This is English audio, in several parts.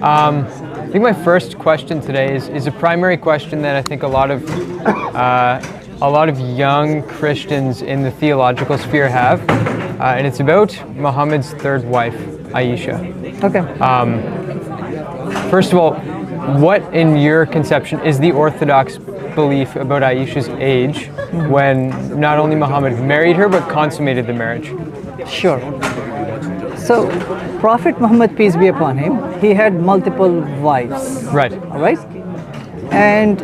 I think my first question today is a primary question that I think a lot of young Christians in the theological sphere have, and it's about Muhammad's third wife, Aisha. Okay. First of all, what in your conception is the orthodox belief about Aisha's age when not only Muhammad married her but consummated the marriage? Sure. So, Prophet Muhammad, peace be upon him, he had multiple wives. Right. All right? And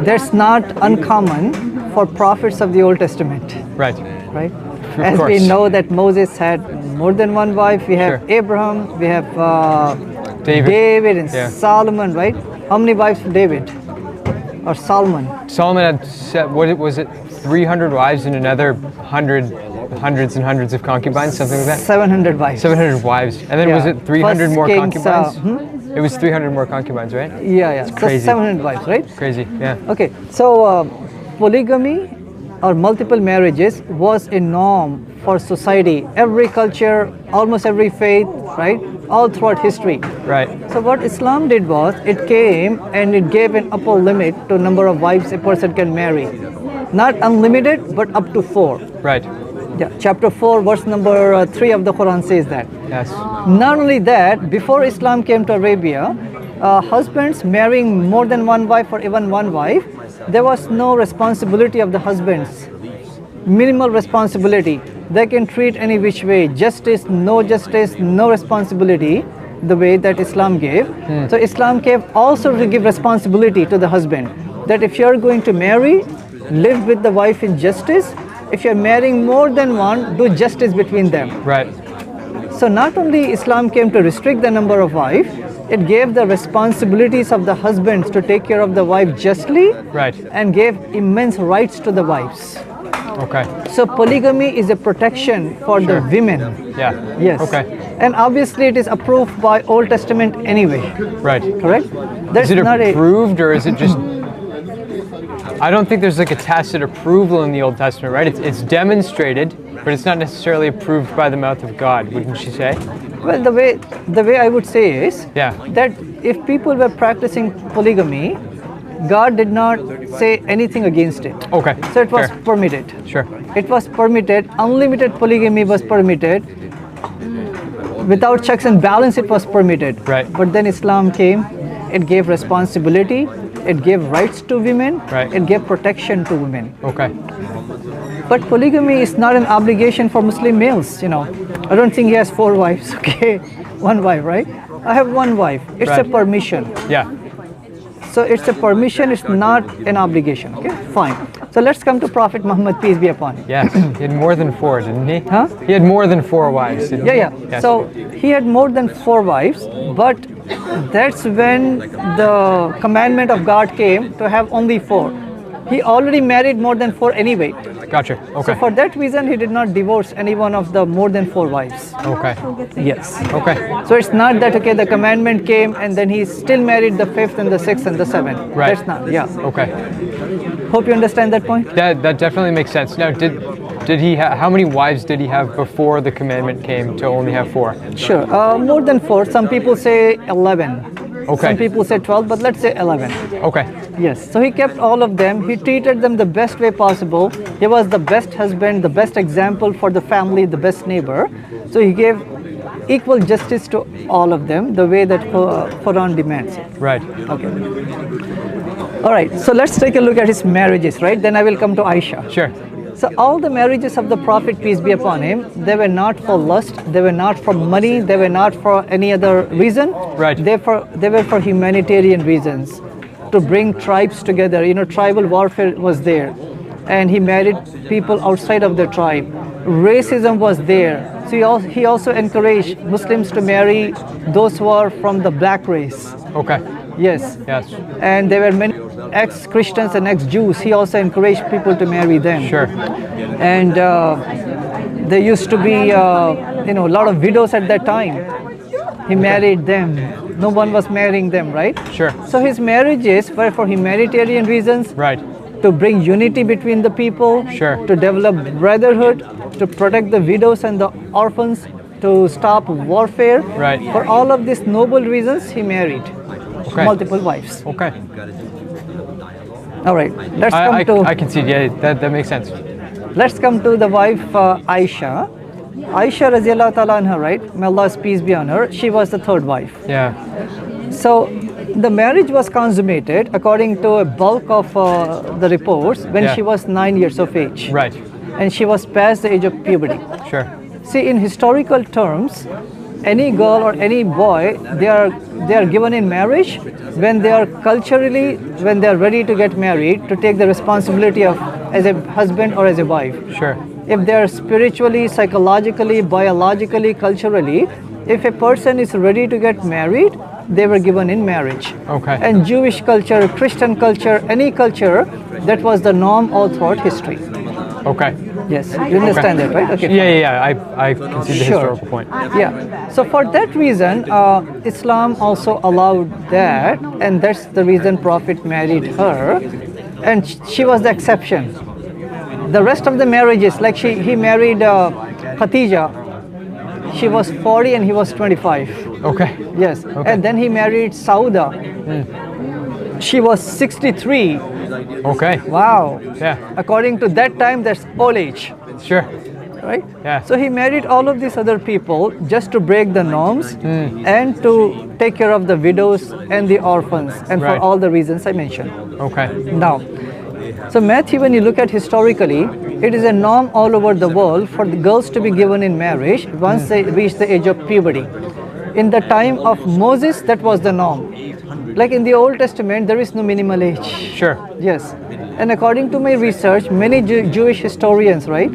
that's not uncommon for prophets of the Old Testament. Right. Right? Of As course. we know that Moses had more than one wife. We have Sure. Abraham, we have David. and Yeah. Solomon, right? How many wives for David? Or Solomon? Solomon had, what was it, 300 wives and another hundreds and hundreds of concubines, something like that? 700 wives. 700 wives. And then Yeah. was it 300 First more Kings, concubines? hmm? It was 300 more concubines, right? Yeah. crazy. So 700 wives, right? Crazy, yeah. Okay, so polygamy or multiple marriages was a norm for society. Every culture, almost every faith, right? All throughout history. Right. So what Islam did was, it came and it gave an upper limit to number of wives a person can marry. Not unlimited, but up to 4. Right. Yeah, chapter 4, verse number 3 of the Quran says that. Yes. Not only that, before Islam came to Arabia, husbands marrying more than one wife or even one wife, there was no responsibility of the husbands. Minimal responsibility. They can treat any which way. Justice, no responsibility, the way that Islam gave. So Islam gave also to give responsibility to the husband. That if you're going to marry, live with the wife in justice. If you're marrying more than one, do justice between them. Right. So not only Islam came to restrict the number of wives, it gave the responsibilities of the husbands to take care of the wife justly, Right. and gave immense rights to the wives. Okay. So polygamy is a protection for the women. Yeah. Yes. Okay. And obviously it is approved by Old Testament anyway. Right. Correct? That's Is it not approved or is it just... I don't think there's like a tacit approval in the Old Testament, right? It's demonstrated, but it's not necessarily approved by the mouth of God, wouldn't you say? Well, the way I would say is Yeah. that if people were practicing polygamy, God did not say anything against it. Okay. So it was Fair. permitted. Sure. It was permitted. Unlimited polygamy was permitted. Without checks and balance, it was permitted. Right. But then Islam came. It gave responsibility. It gave rights to women. Right. It gave protection to women. Okay. But polygamy is not an obligation for Muslim males. I don't think he has 4 wives. Okay, one wife, right? I have one wife. It's a Right. permission. Yeah. So it's a permission, it's not an obligation. Okay, fine. So let's come to Prophet Muhammad, peace be upon him. Yes. He had more than 4, didn't he? Huh? He had more than 4 wives, didn't he? Yeah. Yes. So he had more than 4 wives, but that's when the commandment of God came to have only 4. He already married more than 4 anyway. Gotcha. Okay. So for that reason, he did not divorce any one of the more than 4 wives. Okay. Yes. Okay. So it's not that, okay, the commandment came and then he still married the 5th and the 6th and the 7th. Right. That's not, yeah. Okay. Hope you understand that point. That definitely makes sense. Now, did he how many wives did he have before the commandment came to only have 4? Sure. More than 4. Some people say 11. Okay. Some people say 12, but let's say 11. Okay. Yes. So he kept all of them. He treated them the best way possible. He was the best husband, the best example for the family, the best neighbor. So he gave equal justice to all of them, the way that Quran demands it. Right. Okay. All right. So let's take a look at his marriages, right? Then I will come to Aisha. Sure. So all the marriages of the Prophet, peace be upon him, they were not for lust, they were not for money, they were not for any other reason. Right. They were for humanitarian reasons, to bring tribes together. Tribal warfare was there, and he married people outside of the tribe. Racism was there, so he also encouraged Muslims to marry those who are from the black race. Okay. Yes. Yes. And there were many ex-Christians and ex-Jews. He also encouraged people to marry them. Sure. And there used to be, a lot of widows at that time. He married them. No one was marrying them, right? Sure. So his marriages were for humanitarian reasons. Right. To bring unity between the people. Sure. To develop brotherhood. To protect the widows and the orphans. to stop warfare. Right. For all of these noble reasons, he married multiple wives. Okay. All right, let's come to. I can see. Yeah, that makes sense. Let's come to the wife Aisha. Aisha radiallahu ta'ala anha, right? May Allah's peace be on her. She was the third wife. Yeah. So the marriage was consummated according to a bulk of the reports when she was 9 years of age. Right. And she was past the age of puberty. Sure. See, in historical terms, any girl or any boy, they are given in marriage when they are culturally, when they are ready to get married, to take the responsibility of as a husband or as a wife. Sure. If they are spiritually, psychologically, biologically, culturally, if a person is ready to get married, they were given in marriage. Okay. And Jewish culture, Christian culture, any culture, that was the norm all throughout history. Okay. Yes, you understand that, right? Okay. Yeah. I can see the historical point. Yeah. So for that reason, Islam also allowed that, and that's the reason Prophet married her, and she was the exception. The rest of the marriages, like he married Khatija. She was 40 and he was 25. Okay. Yes. Okay. And then he married Sauda. She was 63. Okay. Wow. Yeah. According to that time, that's old age. Sure. Right? Yeah. So he married all of these other people just to break the norms and to take care of the widows and the orphans, and for all the reasons I mentioned. Okay. Now, so Matthew, when you look at historically, it is a norm all over the world for the girls to be given in marriage once they reach the age of puberty. In the time of Moses, that was the norm. Like in the Old Testament, there is no minimal age. Sure. Yes. And according to my research, many Jewish historians, right,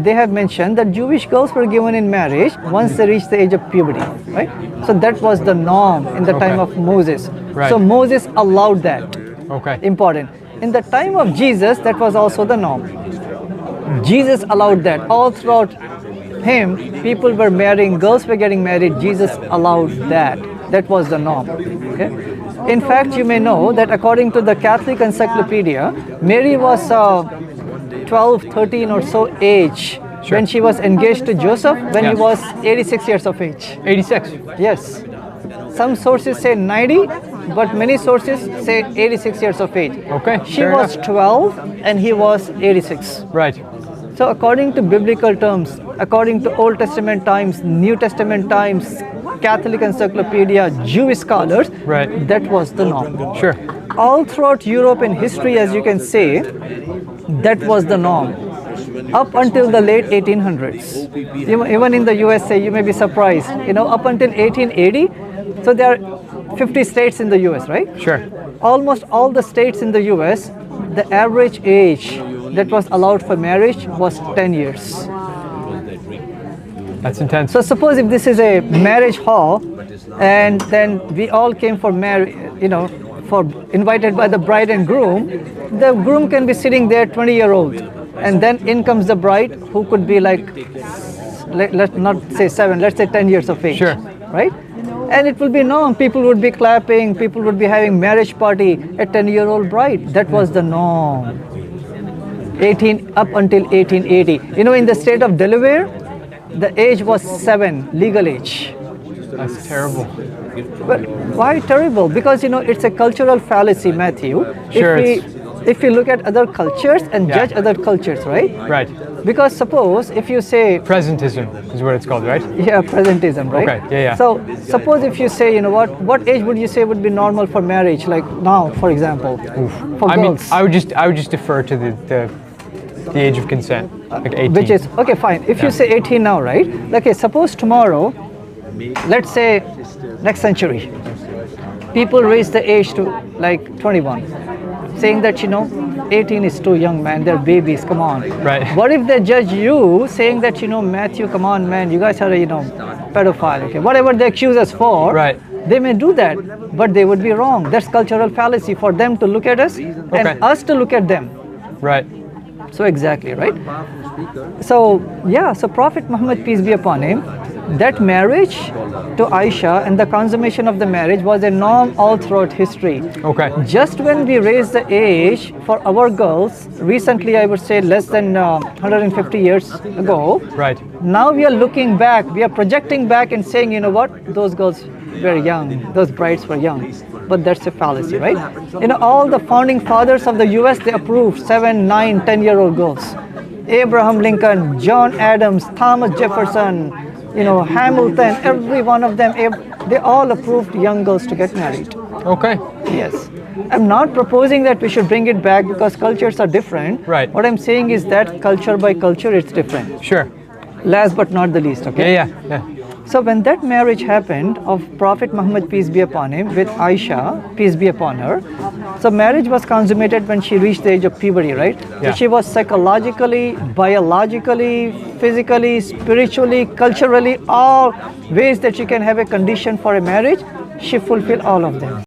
they have mentioned that Jewish girls were given in marriage once they reached the age of puberty, right? So that was the norm in the time of Moses. Right. So Moses allowed that. Okay. Important. In the time of Jesus, that was also the norm. Jesus allowed that. All throughout him, people were marrying, girls were getting married. Jesus allowed that. That was the norm. Okay. In fact, you may know that according to the Catholic Encyclopedia, Mary was 12, 13 or so age when she was engaged to Joseph when he was 86 years of age. 86. Yes. Some sources say 90, but many sources say 86 years of age. Okay. She was 12 and he was 86. Right. So according to biblical terms, according to Old Testament times, New Testament times, Catholic Encyclopedia, Jewish scholars, that was the norm. Sure. All throughout Europe in history, as you can say, that was the norm. Up until the late 1800s. Even in the USA, you may be surprised. Up until 1880, so there are 50 states in the US, right? Sure. Almost all the states in the US, the average age that was allowed for marriage was 10 years. That's intense. So suppose if this is a marriage hall, and then we all came for marriage, for invited by the bride and groom, the groom can be sitting there 20-year-old, and then in comes the bride who could be like, let's not say 7, let's say 10 years of age. Sure. Right? And it will be norm. People would be clapping, people would be having marriage party, a 10-year-old bride. That was the norm. Up until 1880. In the state of Delaware, the age was 7, legal age. That's terrible. But why terrible? Because it's a cultural fallacy, Matthew. Sure. If we look at other cultures and judge other cultures, right? Right. Because suppose if you say presentism is what it's called, right? Yeah, presentism, right? Okay. Yeah. So suppose if you say, what age would you say would be normal for marriage, like now, for example, for girls? I would just defer to the age of consent, like 18. Which is okay, fine. If you say 18 now, right? Okay, suppose tomorrow, let's say next century, people raise the age to like 21, saying that 18 is too young, man. They're babies. Come on. Right. What if they judge you, saying that Matthew, come on, man, you guys are pedophile. Okay, whatever they accuse us for. Right. They may do that, but they would be wrong. That's cultural fallacy for them to look at us and us to look at them. Right. So exactly, right? So yeah, so Prophet Muhammad, peace be upon him, that marriage to Aisha and the consummation of the marriage was a norm all throughout history. Okay. Just when we raised the age for our girls, recently I would say less than 150 years ago, Right. now we are looking back, we are projecting back and saying, you know what, those girls were young, those brides were young. But that's a fallacy, right? You know, all the founding fathers of the US, they approved 7, 9, 10-year-old girls. Abraham Lincoln, John Adams, Thomas Jefferson, you know, Hamilton, every one of them, they all approved young girls to get married. Okay. Yes. I'm not proposing that we should bring it back because cultures are different. Right. What I'm saying is that culture by culture, it's different. Sure. Last but not the least, okay? Yeah. So when that marriage happened of Prophet Muhammad, peace be upon him, with Aisha, peace be upon her, so marriage was consummated when she reached the age of puberty, right? Yeah. So she was psychologically, biologically, physically, spiritually, culturally, all ways that she can have a condition for a marriage, she fulfilled all of them.